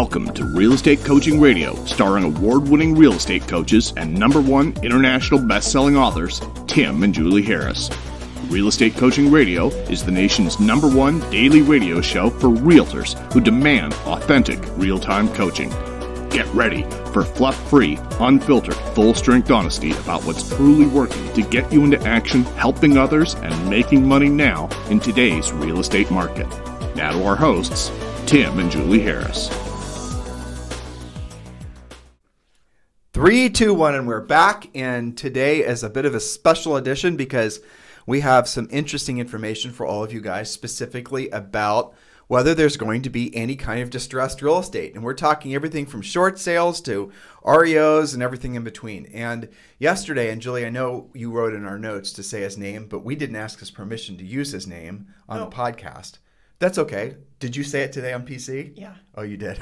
Welcome to Real Estate Coaching Radio, starring award-winning real estate coaches and #1 international best-selling authors, Tim and Julie Harris. Real Estate Coaching Radio is the nation's #1 daily radio show for realtors who demand authentic, real-time coaching. Get ready for fluff-free, unfiltered, full-strength honesty about what's truly working to get you into action, helping others, and making money now in today's real estate market. Now to our hosts, Tim and Julie Harris. 3, 2, 1, and we're back. And today is a bit of a special edition because we have some interesting information for all of you guys, specifically about whether there's going to be any kind of distressed real estate. And we're talking everything from short sales to REOs and everything in between. And yesterday, and Julie, I know you wrote in our notes to say his name, but we didn't ask his permission to use his name on the podcast. That's okay. Did you say it today on PC? Yeah. Oh, you did.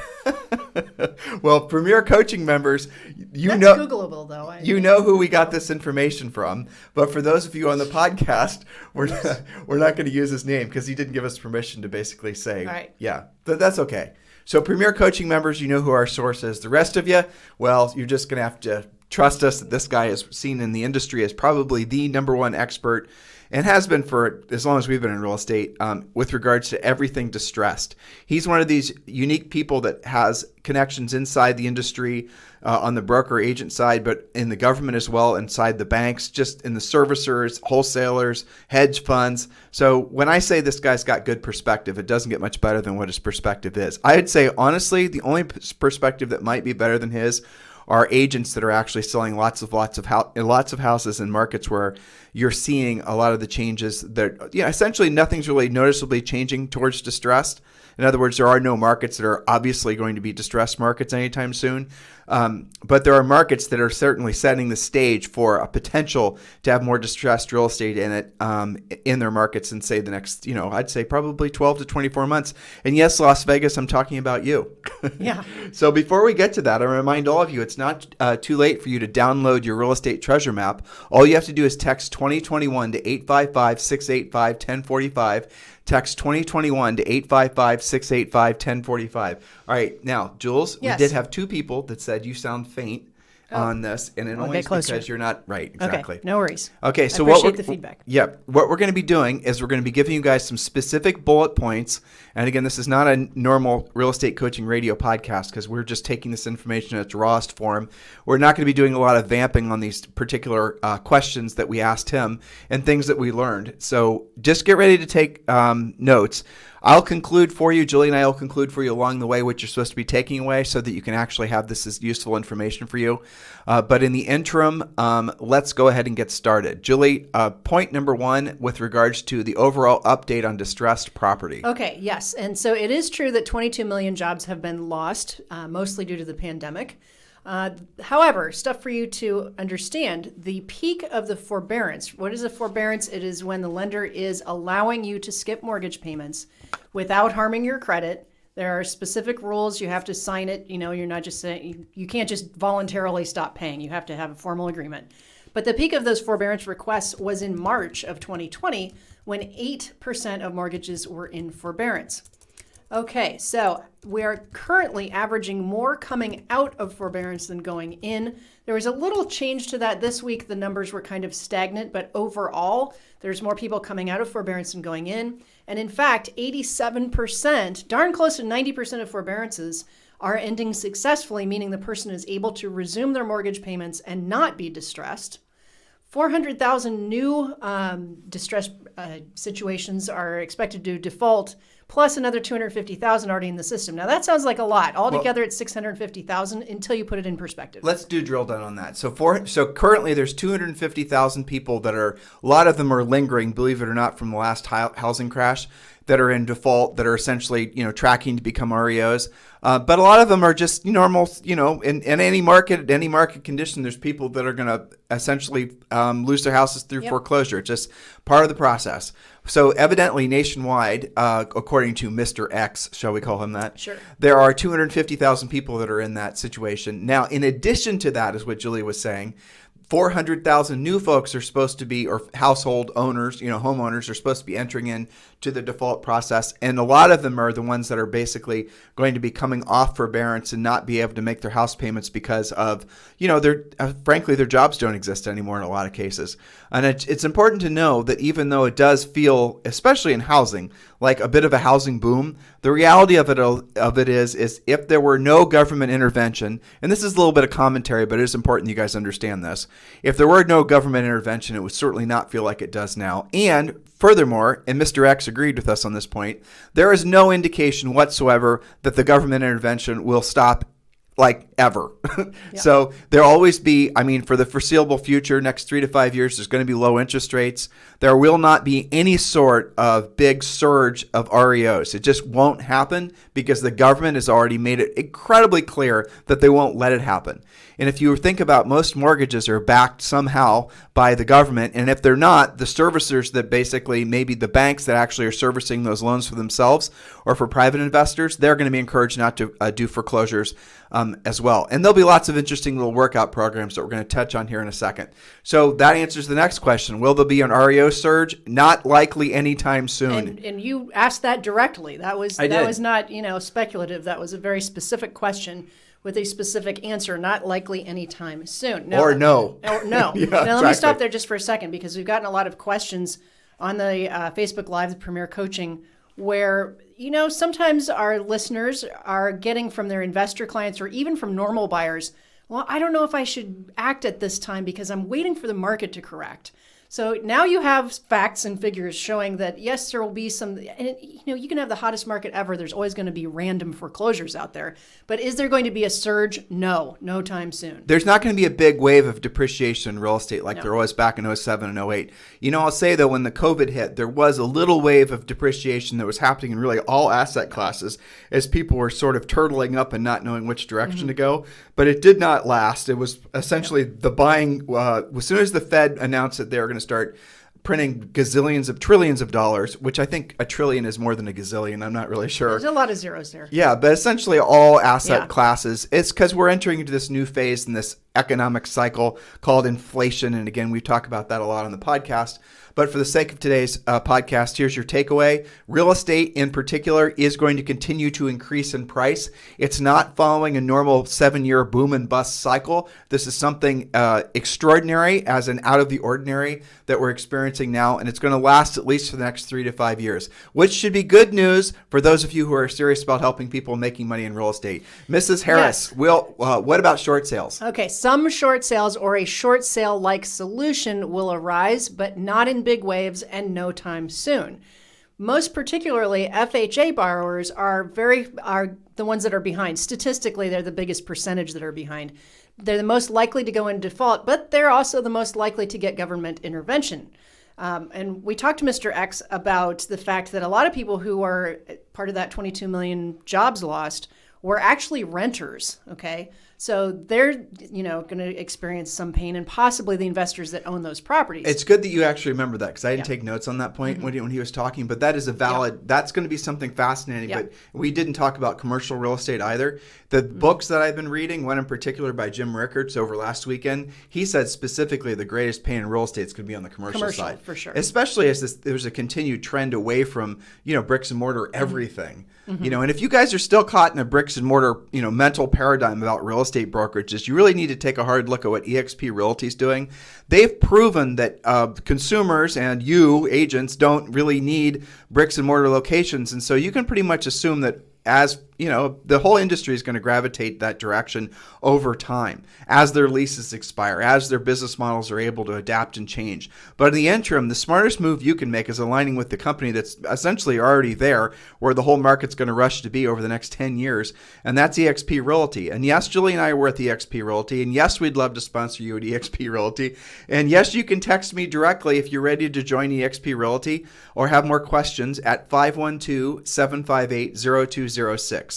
Well, Premier Coaching members, That's Googleable, though. You know who we got this information from. But for those of you on the podcast, we're not going to use his name because he didn't give us permission to basically say, right. Yeah, that's okay. So Premier Coaching members, you know who our source is. The rest of you, well, you're just going to have to trust us that this guy is seen in the industry as probably the #1 expert and has been for as long as we've been in real estate with regards to everything distressed. He's one of these unique people that has connections inside the industry on the broker agent side, but in the government as well, inside the banks, just in the servicers, wholesalers, hedge funds. So when I say this guy's got good perspective, it doesn't get much better than what his perspective is. I'd say, honestly, the only perspective that might be better than his are agents that are actually selling lots of houses in markets where you're seeing a lot of the changes that, essentially nothing's really noticeably changing towards distressed. In other words, there are no markets that are obviously going to be distressed markets anytime soon. But there are markets that are certainly setting the stage for a potential to have more distressed real estate in it, in their markets in, say, the next, I'd say probably 12 to 24 months. And yes, Las Vegas, I'm talking about you. Yeah. So before we get to that, I remind all of you, it's not too late for you to download your real estate treasure map. All you have to do is text 2021 to 855-685-1045. Text 2021 to 855-685-1045. All right. Now, Jules, yes. We did have 2 people that said you sound faint on this, and it only is because you're not right. Exactly. Okay, no worries. Okay, so I appreciate the feedback. What we're going to be doing is we're going to be giving you guys some specific bullet points. And again, this is not a normal real estate coaching radio podcast because we're just taking this information in its rawest form. We're not going to be doing a lot of vamping on these particular questions that we asked him and things that we learned. So just get ready to take notes. I'll conclude for you, Julie and I will conclude for you along the way what you're supposed to be taking away so that you can actually have this as useful information for you. But in the interim, let's go ahead and get started. Julie, point number 1 with regards to the overall update on distressed property. Okay, yes. And so it is true that 22 million jobs have been lost, mostly due to the pandemic. However, stuff for you to understand, the peak of the forbearance. What is a forbearance? It is when the lender is allowing you to skip mortgage payments without harming your credit. There are specific rules. You have to sign it. You're not just saying, you can't just voluntarily stop paying. You have to have a formal agreement. But the peak of those forbearance requests was in March of 2020 when 8% of mortgages were in forbearance. Okay, so we are currently averaging more coming out of forbearance than going in. There was a little change to that this week. The numbers were kind of stagnant, but overall, there's more people coming out of forbearance than going in. And in fact, 87%, darn close to 90% of forbearances are ending successfully, meaning the person is able to resume their mortgage payments and not be distressed. 400,000 new distressed situations are expected to default, plus another 250,000 already in the system. Now that sounds like a lot. Altogether, it's 650,000 until you put it in perspective. Let's do drill down on that. So currently there's 250,000 people that are, a lot of them are lingering, believe it or not, from the last housing crash, that are in default, that are essentially, tracking to become REOs. But a lot of them are just normal, in any market condition, there's people that are going to essentially lose their houses through foreclosure. It's just part of the process. So evidently nationwide, according to Mr. X, shall we call him that? Sure. There are 250,000 people that are in that situation. Now, in addition to that, is what Julie was saying, 400,000 new folks are supposed to be, or household owners, homeowners are supposed to be entering in to the default process. And a lot of them are the ones that are basically going to be coming off forbearance and not be able to make their house payments because of, frankly, their jobs don't exist anymore in a lot of cases. And it's important to know that even though it does feel, especially in housing, like a bit of a housing boom, the reality of it is if there were no government intervention, and this is a little bit of commentary, but it is important you guys understand this. If there were no government intervention, it would certainly not feel like it does now. And furthermore, and Mr. X agreed with us on this point, there is no indication whatsoever that the government intervention will stop ever. Yeah. So there'll always be, for the foreseeable future, next 3 to 5 years, there's going to be low interest rates. There will not be any sort of big surge of REOs. It just won't happen because the government has already made it incredibly clear that they won't let it happen. And if you think about, most mortgages are backed somehow by the government. And if they're not, the servicers that basically, maybe the banks that actually are servicing those loans for themselves or for private investors, they're going to be encouraged not to do foreclosures as well. And there'll be lots of interesting little workout programs that we're going to touch on here in a second. So that answers the next question. Will there be an REO surge? Not likely anytime soon. And you asked that directly. That was not, speculative. That was a very specific question with a specific answer. Not likely anytime soon. No. Or no. Yeah, now let me stop there just for a second, because we've gotten a lot of questions on the Facebook Live, the Premier Coaching, where sometimes our listeners are getting from their investor clients or even from normal buyers, well, I don't know if I should act at this time because I'm waiting for the market to correct. So now you have facts and figures showing that, yes, there will be some, and you can have the hottest market ever. There's always going to be random foreclosures out there. But is there going to be a surge? No time soon. There's not going to be a big wave of depreciation in real estate like there was back in 07 and 08. I'll say, though, when the COVID hit, there was a little wave of depreciation that was happening in really all asset classes as people were sort of turtling up and not knowing which direction to go. But it did not last. It was essentially the buying, as soon as the Fed announced that they were going to start printing trillions of dollars, which I think a trillion is more than a gazillion. I'm not really sure. There's a lot of zeros there. Yeah, but essentially all asset classes. It's because we're entering into this new phase in this economic cycle called inflation. And again, we talk about that a lot on the podcast. But for the sake of today's podcast, here's your takeaway. Real estate in particular is going to continue to increase in price. It's not following a normal 7-year boom and bust cycle. This is something extraordinary, as an out of the ordinary, that we're experiencing now. And it's going to last at least for the next 3 to 5 years, which should be good news for those of you who are serious about helping people making money in real estate. Mrs. Harris, what about short sales? Okay, some short sales or a short sale-like solution will arise, but not in big waves and no time soon. Most particularly, FHA borrowers are the ones that are behind. Statistically, they're the biggest percentage that are behind. They're the most likely to go in default, but they're also the most likely to get government intervention. And we talked to Mr. X about the fact that a lot of people who are part of that 22 million jobs lost were actually renters, okay? So they're, going to experience some pain, and possibly the investors that own those properties. It's good that you actually remember that, because I didn't take notes on that point when he was talking, but that is a valid, that's going to be something fascinating. But we didn't talk about commercial real estate either. The books that I've been reading, one in particular by Jim Rickards over last weekend, he said specifically the greatest pain in real estate is going to be on the commercial side. For sure. Especially as there's a continued trend away from, bricks and mortar everything. And if you guys are still caught in a bricks and mortar, mental paradigm about real estate brokerages, you really need to take a hard look at what eXp Realty is doing. They've proven that consumers and you, agents, don't really need bricks and mortar locations. And so you can pretty much assume that as the whole industry is going to gravitate that direction over time as their leases expire, as their business models are able to adapt and change. But in the interim, the smartest move you can make is aligning with the company that's essentially already there, where the whole market's going to rush to be over the next 10 years, and that's eXp Realty. And yes, Julie and I were at eXp Realty, and yes, we'd love to sponsor you at eXp Realty. And yes, you can text me directly if you're ready to join eXp Realty or have more questions at 512-758-0206.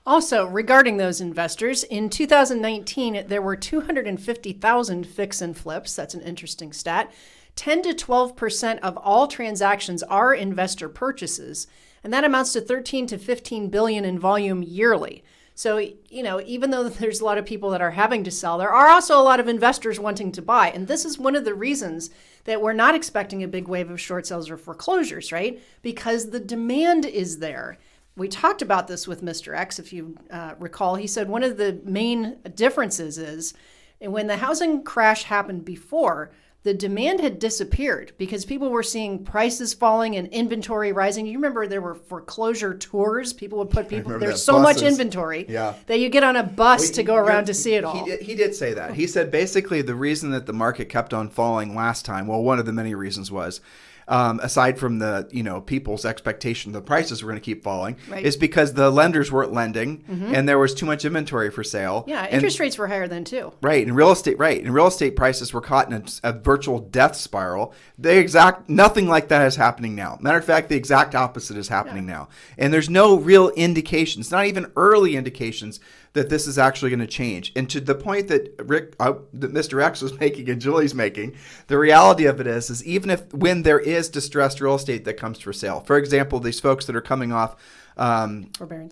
Also, regarding those investors, in 2019, there were 250,000 fix and flips. That's an interesting stat. 10 to 12% of all transactions are investor purchases, and that amounts to 13 to 15 billion in volume yearly. So, even though there's a lot of people that are having to sell, there are also a lot of investors wanting to buy. And this is one of the reasons that we're not expecting a big wave of short sales or foreclosures, right? Because the demand is there. We talked about this with Mr. X, if you recall. He said one of the main differences is when the housing crash happened before, the demand had disappeared because people were seeing prices falling and inventory rising. You remember there were foreclosure tours. People would put there's so much inventory that you get on a bus to go around to see it all. He did say that. He said basically the reason that the market kept on falling last time, well, one of the many reasons was, aside from the people's expectation the prices were going to keep falling, is because the lenders weren't lending and there was too much inventory for sale. Yeah, interest rates were higher then too. Right, and real estate prices were caught in a virtual death spiral. Nothing like that is happening now. Matter of fact, the exact opposite is happening now, and there's no real indications, not even early indications, that this is actually going to change. And to the point that that Mr. X was making and Julie's making, the reality of it is even when there is distressed real estate that comes for sale, for example, these folks that are coming off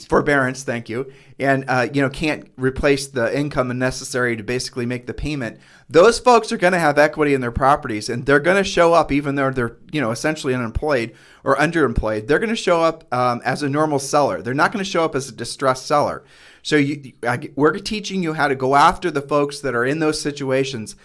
forbearance, thank you, and can't replace the income necessary to basically make the payment. Those folks are going to have equity in their properties, and they're going to show up even though they're essentially unemployed or underemployed. They're going to show up as a normal seller. They're not going to show up as a distressed seller. So we're teaching you how to go after the folks that are in those situations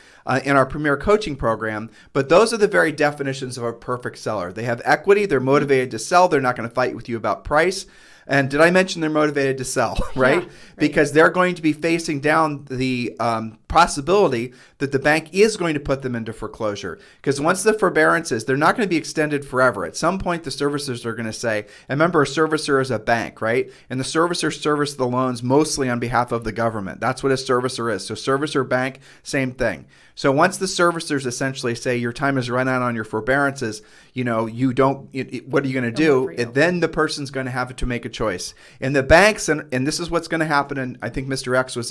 in our Premier Coaching Program. But those are the very definitions of a perfect seller. They have equity. They're motivated to sell. They're not going to fight with you about price. And did I mention they're motivated to sell, right? Yeah, right. Because they're going to be facing down the possibility that the bank is going to put them into foreclosure. Because once the forbearances, they're not going to be extended forever. At some point, the servicers are going to say, and remember, a servicer is a bank, right? And the servicer service the loans mostly on behalf of the government. That's what a servicer is. So servicer, bank, same thing. So once the servicers essentially say your time has run out on your forbearances, what are you going to do? Then the person's going to have to make a choice. And the banks, and this is what's going to happen, and I think Mr. X was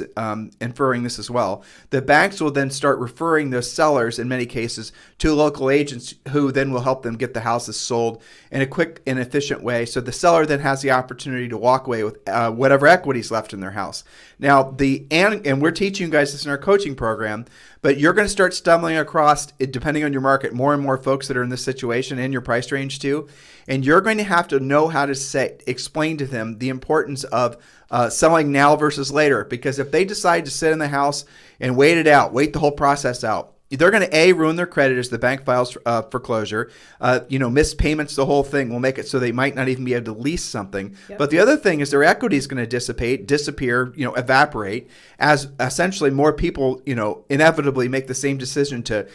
inferring this as well, the banks will then start referring those sellers in many cases to local agents who then will help them get the houses sold in a quick and efficient way. So the seller then has the opportunity to walk away with whatever equity is left in their house. Now, and we're teaching you guys this in our coaching program, but you're going to start stumbling across, depending on your market, more and more folks that are in this situation in your price range too. And you're going to have to know how to explain to them the importance of selling now versus later. Because if they decide to sit in the house and wait the whole process out, they're going to ruin their credit as the bank files foreclosure. Missed payments, the whole thing will make it so they might not even be able to lease something. Yep. But the other thing is their equity is going to disappear, evaporate, as essentially more people, inevitably make the same decision to,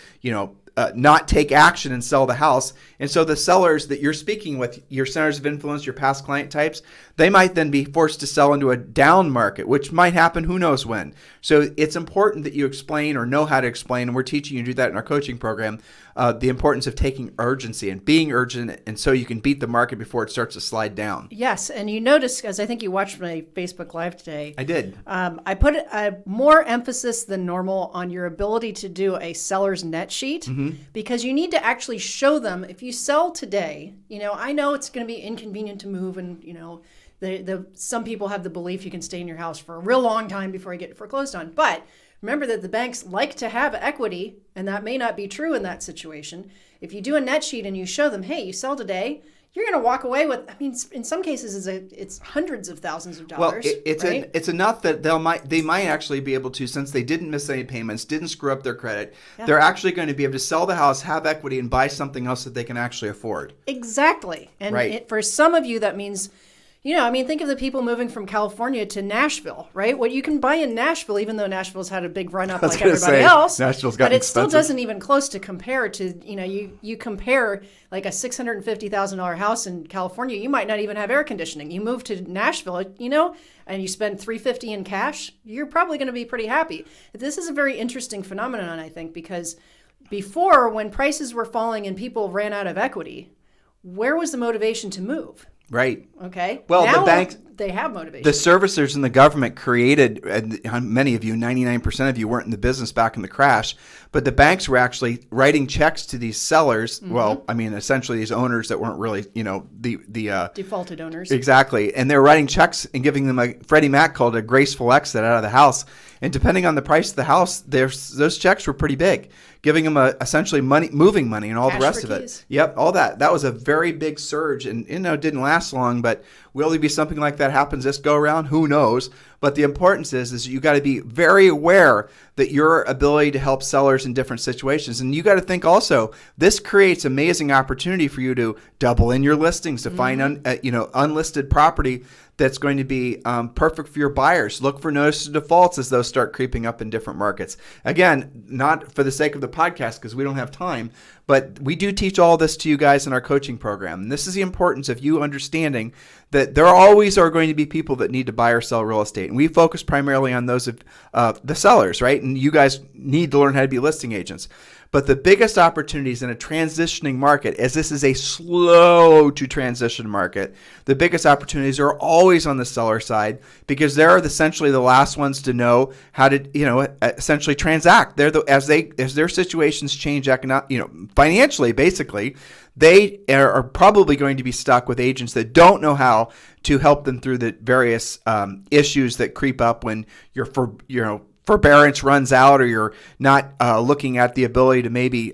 not take action and sell the house. And so the sellers that you're speaking with, your centers of influence, your past client types, they might then be forced to sell into a down market, which might happen who knows when. So it's important that you explain or know how to explain, and we're teaching you to do that in our coaching program, the importance of taking urgency and being urgent, and so you can beat the market before it starts to slide down. Yes, and you notice, because I think you watched my Facebook Live today. I did. I put more emphasis than normal on your ability to do a seller's net sheet, because you need to actually show them, if you sell today, I know it's going to be inconvenient to move, and some people have the belief you can stay in your house for a real long time before you get foreclosed on. But remember that the banks like to have equity, and that may not be true in that situation. If you do a net sheet and you show them, hey, you sell today, you're going to walk away with, in some cases, it's hundreds of thousands of dollars. Well, it's enough that they might actually be able to, since they didn't miss any payments, didn't screw up their credit, they're actually going to be able to sell the house, have equity, and buy something else that they can actually afford. Exactly. And for some of you, that means, think of the people moving from California to Nashville, right? What you can buy in Nashville, even though Nashville's had a big run up like everybody else, Nashville's gotten but it expensive. still doesn't even close to compare to, you compare like a $650,000 house in California, you might not even have air conditioning. You move to Nashville, and you spend $350 in cash, you're probably going to be pretty happy. This is a very interesting phenomenon, I think, because before, when prices were falling and people ran out of equity, where was the motivation to move? Right. Okay. Well, now, they have motivation. The servicers and the government created, and many of you, 99% of you weren't in the business back in the crash, but the banks were actually writing checks to these sellers. Well, I mean, essentially these owners that weren't really, the defaulted owners. Exactly. And they're writing checks and giving them Freddie Mac called a graceful exit out of the house. And depending on the price of the house, those checks were pretty big, giving them essentially moving money and all Cash the rest for of keys. it. Yep, all that. That was a very big surge, and it didn't last long. But will there be something like that happens this go around? Who knows? But the importance is you got to be very aware that your ability to help sellers in different situations, and you got to think also this creates amazing opportunity for you to double in your listings to find unlisted property that's going to be perfect for your buyers. Look for notice of defaults as those start creeping up in different markets. Again, not for the sake of the podcast because we don't have time, but we do teach all this to you guys in our coaching program. And this is the importance of you understanding that there always are going to be people that need to buy or sell real estate. And we focus primarily on those of the sellers, right? And you guys need to learn how to be listing agents. But the biggest opportunities in a transitioning market, as this is a slow to transition market, the biggest opportunities are always on the seller side because they're essentially the last ones to know how to, essentially transact. As their situations change financially, basically, they are probably going to be stuck with agents that don't know how to help them through the various issues that creep up when forbearance runs out, or you're not looking at the ability to maybe,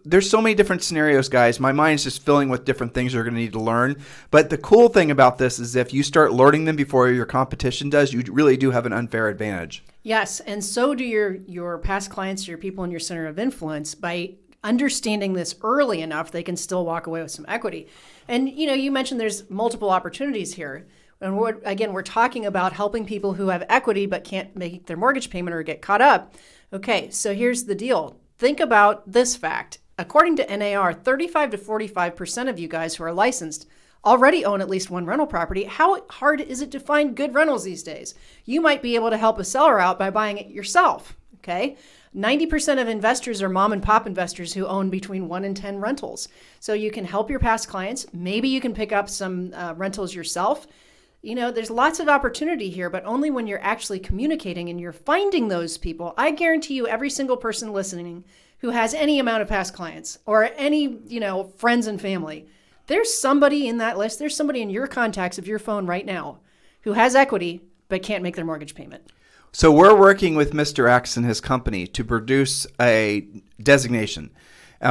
there's so many different scenarios, guys. My mind's just filling with different things you're going to need to learn. But the cool thing about this is if you start learning them before your competition does, you really do have an unfair advantage. Yes, and so do your past clients, your people in your center of influence. By understanding this early enough, they can still walk away with some equity. And, you mentioned there's multiple opportunities here. And we're talking about helping people who have equity but can't make their mortgage payment or get caught up. Okay, so here's the deal. Think about this fact. According to NAR, 35 to 45% of you guys who are licensed already own at least one rental property. How hard is it to find good rentals these days? You might be able to help a seller out by buying it yourself, okay? 90% of investors are mom and pop investors who own between 1 and 10 rentals. So you can help your past clients. Maybe you can pick up some rentals yourself. There's lots of opportunity here, but only when you're actually communicating and you're finding those people. I guarantee you every single person listening who has any amount of past clients or any, friends and family, there's somebody in that list. There's somebody in your contacts of your phone right now who has equity but can't make their mortgage payment. So we're working with Mr. X and his company to produce a designation.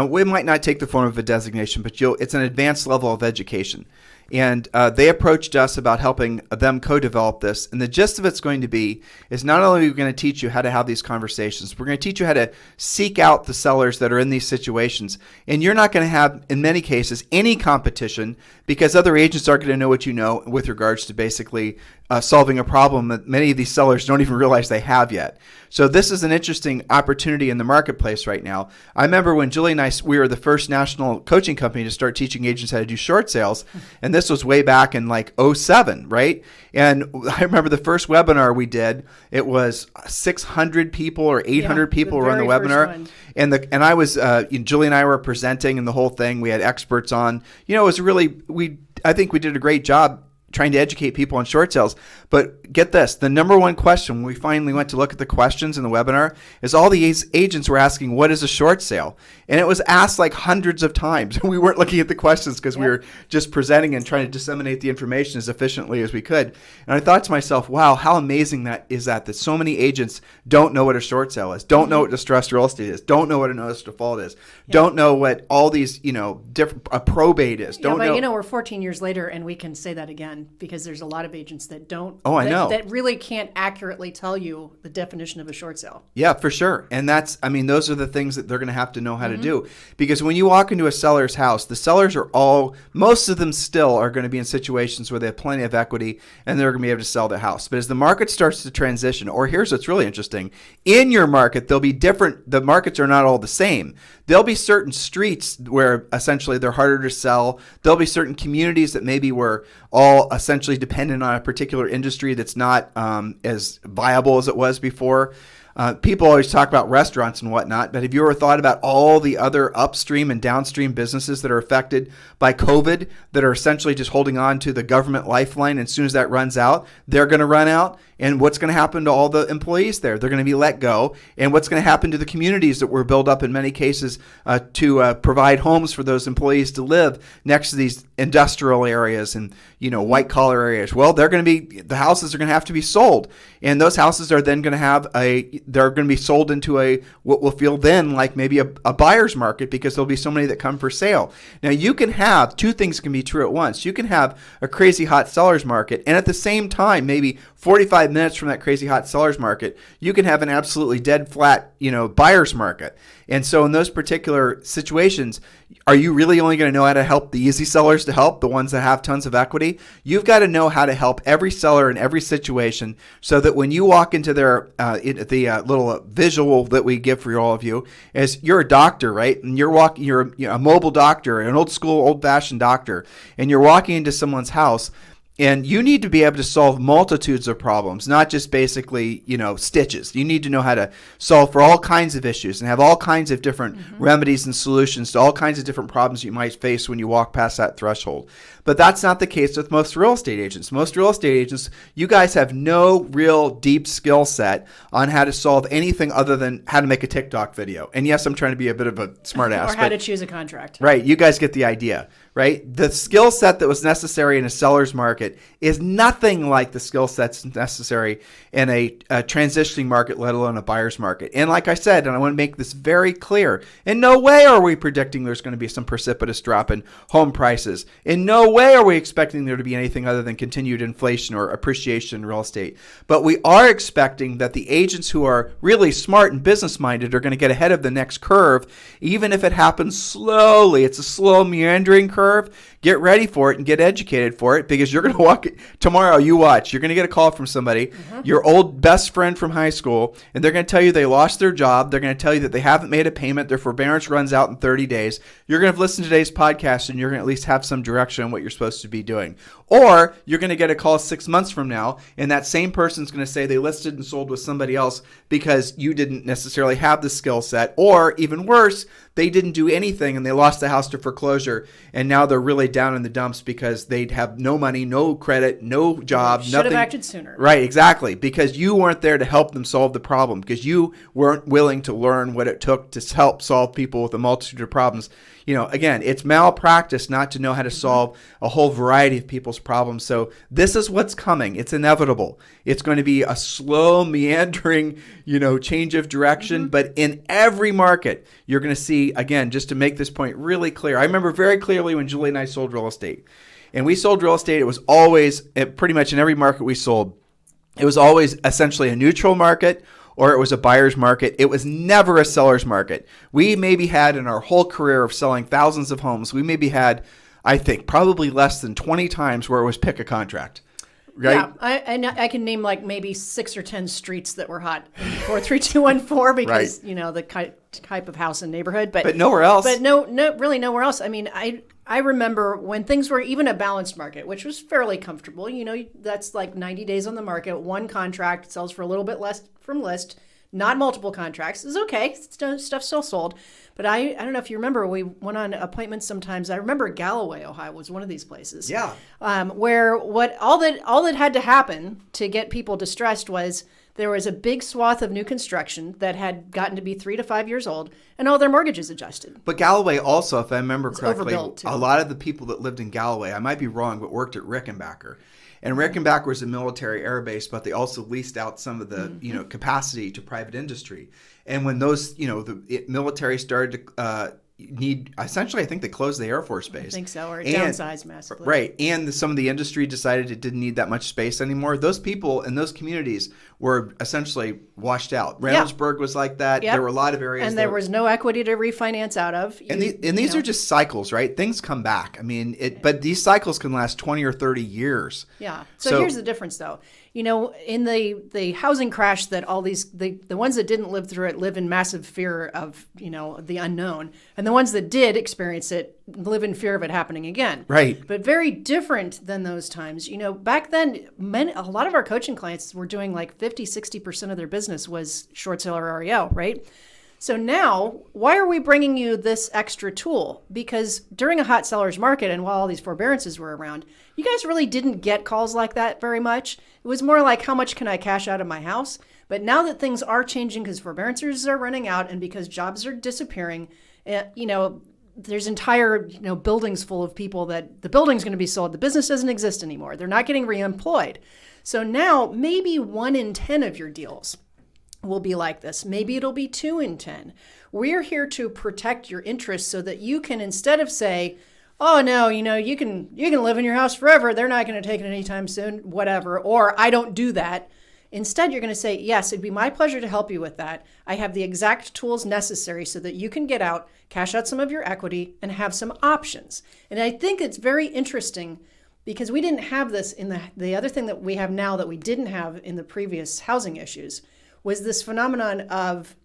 We might not take the form of a designation, but it's an advanced level of education. And they approached us about helping them co-develop this. And the gist of it's going to be is not only are we going to teach you how to have these conversations, we're going to teach you how to seek out the sellers that are in these situations. And you're not going to have, in many cases, any competition because other agents aren't going to know what you know with regards to basically solving a problem that many of these sellers don't even realize they have yet. So this is an interesting opportunity in the marketplace right now. I remember when Julie and I, we were the first national coaching company to start teaching agents how to do short sales. And this was way back in 2007, right? And I remember the first webinar we did, it was 600 people or 800 people were on the webinar. And I was, Julie and I were presenting and the whole thing. We had experts on. It was really, I think we did a great job trying to educate people on short sales. But get this, the number one question when we finally went to look at the questions in the webinar is all the agents were asking, what is a short sale? And it was asked hundreds of times. We weren't looking at the questions because we were just presenting and trying to disseminate the information as efficiently as we could. And I thought to myself, wow, how amazing that so many agents don't know what a short sale is, don't know what distressed real estate is, don't know what a notice of default is, don't know what all these, different, a probate is. We're 14 years later and we can say that again. Because there's a lot of agents that don't. Oh, I know. That really can't accurately tell you the definition of a short sale. Yeah, for sure. And those are the things that they're going to have to know how to do. Because when you walk into a seller's house, the sellers most of them still are going to be in situations where they have plenty of equity and they're going to be able to sell their house. But as the market starts to transition, or here's what's really interesting, in your market, they'll be different. The markets are not all the same. There'll be certain streets where essentially they're harder to sell. There'll be certain communities that maybe we're all essentially dependent on a particular industry that's not as viable as it was before. People always talk about restaurants and whatnot, but have you ever thought about all the other upstream and downstream businesses that are affected by COVID that are essentially just holding on to the government lifeline? And as soon as that runs out, they're going to run out. And what's going to happen to all the employees there? They're going to be let go. And what's going to happen to the communities that were built up in many cases to provide homes for those employees to live next to these industrial areas and, white collar areas? Well, the houses are going to have to be sold. And those houses are then going to they're going to be sold into what will feel then like maybe a buyer's market, because there'll be so many that come for sale. Now, you can have two things can be true at once. You can have a crazy hot seller's market, and at the same time, maybe 45 minutes from that crazy hot seller's market, you can have an absolutely dead flat, buyer's market. And so in those particular situations, are you really only going to know how to help the easy sellers to help, the ones that have tons of equity? You've got to know how to help every seller in every situation, so that when you walk into their the little visual that we give for all of you, is you're a doctor, right? And you're a mobile doctor, an old school, old-fashioned doctor, and you're walking into someone's house. And you need to be able to solve multitudes of problems, not just basically, stitches. You need to know how to solve for all kinds of issues and have all kinds of different remedies and solutions to all kinds of different problems you might face when you walk past that threshold. But that's not the case with most real estate agents. Most real estate agents, you guys have no real deep skill set on how to solve anything other than how to make a TikTok video. And yes, I'm trying to be a bit of a smart ass. Or how to choose a contract. Right. You guys get the idea. Right? The skill set that was necessary in a seller's market is nothing like the skill sets necessary in a transitioning market, let alone a buyer's market. And like I said, and I want to make this very clear, in no way are we predicting there's going to be some precipitous drop in home prices. In no way are we expecting there to be anything other than continued inflation or appreciation in real estate. But we are expecting that the agents who are really smart and business-minded are going to get ahead of the next curve, even if it happens slowly. It's a slow, meandering curve. Get ready for it and get educated for it, because you're going to walk tomorrow. You watch. You're going to get a call from somebody, your old best friend from high school, and they're going to tell you they lost their job. They're going to tell you that they haven't made a payment. Their forbearance runs out in 30 days. You're going to listen to today's podcast, and you're going to at least have some direction on what you're supposed to be doing. Or you're going to get a call 6 months from now, and that same person's going to say they listed and sold with somebody else because you didn't necessarily have the skill set. Or even worse, they didn't do anything and they lost the house to foreclosure, and now they're really down in the dumps because they'd have no money, no credit, no job, Should nothing. have acted sooner. Right, exactly. Because you weren't there to help them solve the problem, because you weren't willing to learn what it took to help solve people with a multitude of problems. Again, it's malpractice not to know how to solve a whole variety of people's problems. So this is what's coming. It's inevitable. It's going to be a slow, meandering, change of direction. But in every market, you're going to see, again, just to make this point really clear. I remember very clearly when Julie and I sold real estate. And we sold real estate. It was always, pretty much in every market we sold, it was always essentially a neutral market, or it was a buyer's market. It was never a seller's market. We maybe had, in our whole career of selling thousands of homes, we maybe had, I think, probably less than 20 times where it was pick a contract. Right? Yeah, I can name like maybe 6 or 10 streets that were hot in 43214 because, the type of house and neighborhood. But nowhere else. But no, really nowhere else. I mean, I remember when things were even a balanced market, which was fairly comfortable. That's like 90 days on the market. One contract sells for a little bit less from list. Not multiple contracts. It's okay. Stuff still sold. But I don't know if you remember, we went on appointments sometimes. I remember Galloway, Ohio was one of these places. Yeah. Where all that had to happen to get people distressed was there was a big swath of new construction that had gotten to be 3 to 5 years old, and all their mortgages adjusted. But Galloway also, if I remember correctly, overbuilt, too. A lot of the people that lived in Galloway, I might be wrong, but worked at Rickenbacker. And Rickenbacker was a military air base, but they also leased out some of the capacity to private industry. And when those the military started to need, essentially, I think they closed the Air Force Base. I think so, or downsized massively. Right, and some of the industry decided it didn't need that much space anymore. Those people in those communities were essentially washed out. Reynoldsburg was like that. Yep. There were a lot of areas, and there was no equity to refinance out of. And these are just cycles, right? Things come back. I mean, but these cycles can last 20 or 30 years. Yeah. So here's the difference, though. In the housing crash that all these the ones that didn't live through it live in massive fear of the unknown, and the ones that did experience it live in fear of it happening again. Right. But very different than those times. Back then, a lot of our coaching clients were doing like 50-60% of their business was short sale or REO, right? So now, why are we bringing you this extra tool? Because during a hot seller's market and while all these forbearances were around, you guys really didn't get calls like that very much. It was more like, how much can I cash out of my house? But now that things are changing because forbearances are running out and because jobs are disappearing, there's entire buildings full of people that the building's going to be sold. The business doesn't exist anymore. They're not getting reemployed. So now maybe 1 in 10 of your deals will be like this. Maybe it'll be 2 in 10. We're here to protect your interests so that you can, instead of say, oh no, you can live in your house forever. They're not going to take it anytime soon, whatever. Or I don't do that. Instead, you're going to say, yes, it'd be my pleasure to help you with that. I have the exact tools necessary so that you can get out, cash out some of your equity, and have some options. And I think it's very interesting because we didn't have this in the other thing that we have now that we didn't have in the previous housing issues was this phenomenon of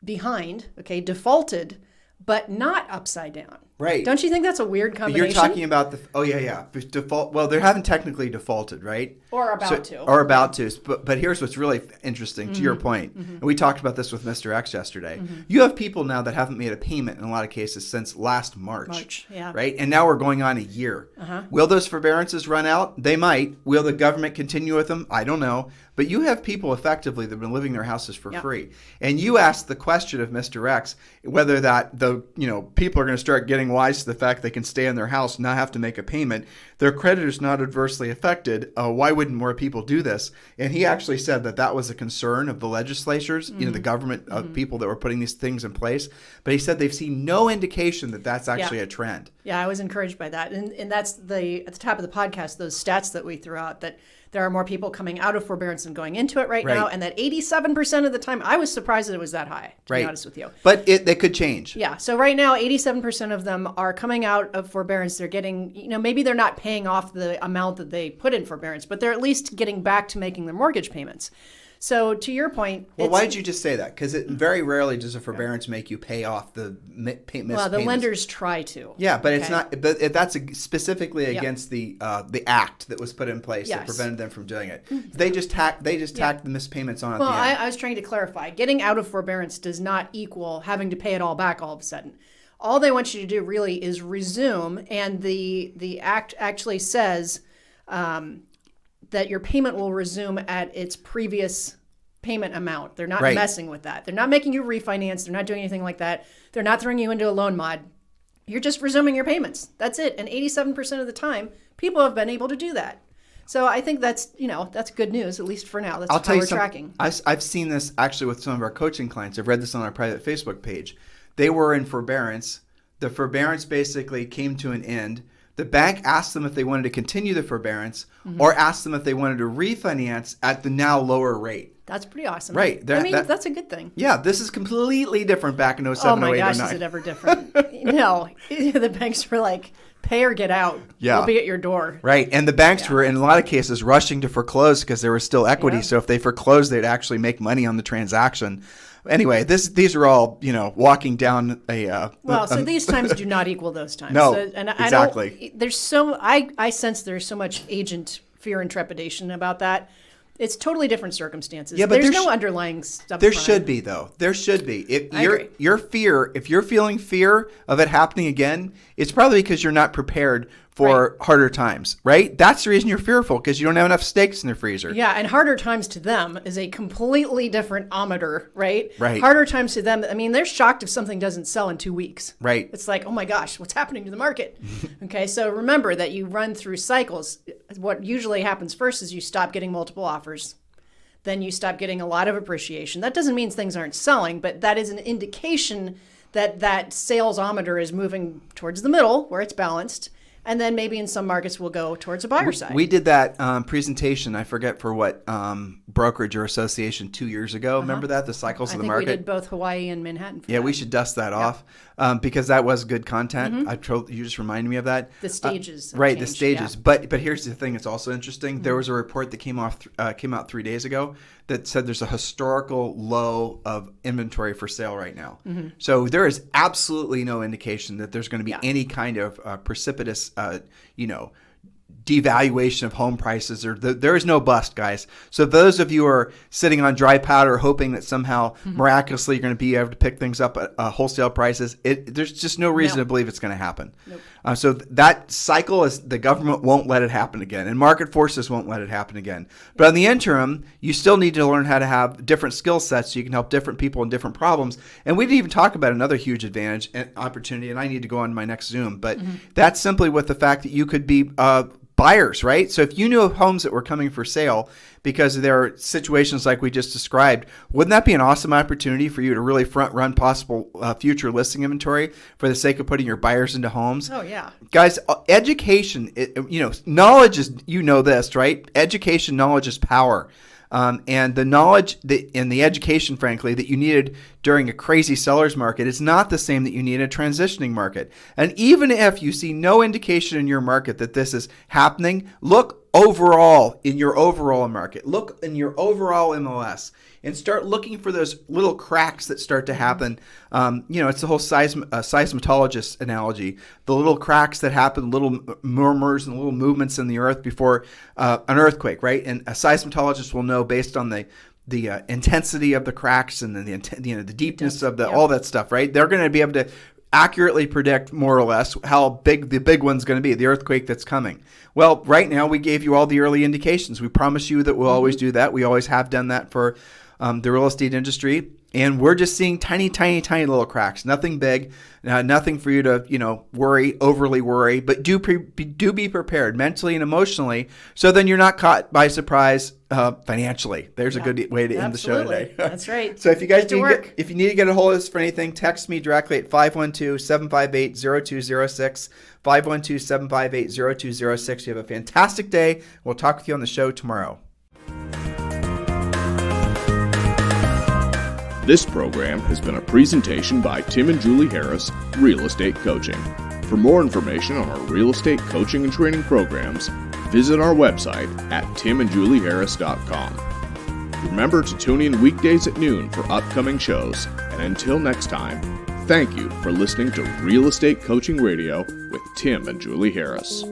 defaulted, but not upside down. Right. Don't you think that's a weird combination? You're talking about default. Well, they haven't technically defaulted, right? Or about to. Or about to. But here's what's really interesting to your point. And we talked about this with Mr. X yesterday. You have people now that haven't made a payment in a lot of cases since last March. Yeah. Right? And now we're going on a year. Will those forbearances run out? They might. Will the government continue with them? I don't know. But you have people effectively that have been living in their houses for free. And you asked the question of Mr. X whether that people are going to start getting wise to the fact they can stay in their house and not have to make a payment. Their creditors not adversely affected. Why wouldn't more people do this? And he actually said that was a concern of the legislatures, the government, of people that were putting these things in place. But he said they've seen no indication that that's actually a trend. Yeah, I was encouraged by that. And that's at the top of the podcast, those stats that we threw out, that there are more people coming out of forbearance than going into it right now. And that 87% of the time, I was surprised that it was that high, to be honest with you. But they could change. Yeah. So right now, 87% of them are coming out of forbearance. They're getting, maybe they're not paying off the amount that they put in forbearance, but they're at least getting back to making their mortgage payments. So to your point, well, why did you just say that? Because very rarely does a forbearance make you pay off the missed payments. Well, the lenders try to. Yeah, but it's not. But that's specifically against the act that was put in place that prevented them from doing it. They just tacked the missed payments on at the end. Well, I was trying to clarify. Getting out of forbearance does not equal having to pay it all back all of a sudden. All they want you to do really is resume, and the act actually says that your payment will resume at its previous payment amount. They're not messing with that. They're not making you refinance. They're not doing anything like that. They're not throwing you into a loan mod. You're just resuming your payments. That's it. And 87% of the time, people have been able to do that. So I think that's good news, at least for now. That's how we're tracking. I've seen this actually with some of our coaching clients. I've read this on our private Facebook page. They were in forbearance. The forbearance basically came to an end. The bank asked them if they wanted to continue the forbearance or asked them if they wanted to refinance at the now lower rate. That's pretty awesome. Right. That's a good thing. Yeah, this is completely different back in 07, Oh my 08, gosh, 09. is it ever different? No. The banks were like, pay or get out. Yeah. We'll be at your door. Right. And the banks were, in a lot of cases, rushing to foreclose because there was still equity. Yeah. So if they foreclosed, they'd actually make money on the transaction. Anyway, these are all, walking down a... so these times do not equal those times. No, and exactly. I sense there's so much agent fear and trepidation about that. It's totally different circumstances. Yeah, but there's no underlying stuff. There should be, though. There should be. If you're feeling fear of it happening again, it's probably because you're not prepared for harder times, right? That's the reason you're fearful, because you don't have enough steaks in the freezer. Yeah, and harder times to them is a completely different ometer, right? Right. Harder times to them, they're shocked if something doesn't sell in 2 weeks. Right. It's like, oh my gosh, what's happening to the market? Okay, so remember that you run through cycles. What usually happens first is you stop getting multiple offers. Then you stop getting a lot of appreciation. That doesn't mean things aren't selling, but that is an indication that that salesometer is moving towards the middle where it's balanced. And then maybe in some markets we'll go towards a buyer side. We did that presentation, I forget for what brokerage or association 2 years ago. Remember that? The cycles of the market? I think we did both Hawaii and Manhattan. Yeah, we should dust that off because that was good content. You just reminded me of that. The stages. Right, the stages. Yeah. But here's the thing that's also interesting. There was a report that came out 3 days ago that said there's a historical low of inventory for sale right now. So there is absolutely no indication that there's going to be any kind of precipitous, devaluation of home prices, or there is no bust, guys. So those of you who are sitting on dry powder hoping that somehow miraculously you're going to be able to pick things up at wholesale prices, there's just no reason to believe it's going to happen. Nope. So that cycle is, the government won't let it happen again, and market forces won't let it happen again. But in the interim, you still need to learn how to have different skill sets so you can help different people in different problems. And we didn't even talk about another huge advantage and opportunity, and I need to go on my next Zoom, but that's simply with the fact that you could be buyers, right? So if you knew of homes that were coming for sale because there are situations like we just described, wouldn't that be an awesome opportunity for you to really front run possible future listing inventory for the sake of putting your buyers into homes? Oh, yeah. Guys, education, knowledge is, this, right? Education, knowledge is power. And the knowledge and the education, frankly, that you needed during a crazy seller's market is not the same that you need in a transitioning market. And even if you see no indication in your market that this is happening, look overall in your overall market. Look in your overall MLS and start looking for those little cracks that start to happen. It's the whole seismologist analogy. The little cracks that happen, little murmurs and little movements in the earth before an earthquake, right? And a seismologist will know based on the intensity of the cracks and the deepness of all that stuff, right? They're going to be able to accurately predict more or less how big the big one's going to be, the earthquake that's coming. Well, right now we gave you all the early indications. We promise you that we'll always do that. We always have done that for the real estate industry. And we're just seeing tiny, tiny, tiny little cracks. Nothing big, nothing for you to, overly worry. But do be prepared mentally and emotionally, so then you're not caught by surprise financially. There's a good way to end the show today. That's right. So if you guys if you need to get a hold of us for anything, text me directly at 512-758-0206. 512-758-0206. You have a fantastic day. We'll talk with you on the show tomorrow. This program has been a presentation by Tim and Julie Harris, Real Estate Coaching. For more information on our real estate coaching and training programs, visit our website at timandjulieharris.com. Remember to tune in weekdays at noon for upcoming shows, and until next time, thank you for listening to Real Estate Coaching Radio with Tim and Julie Harris.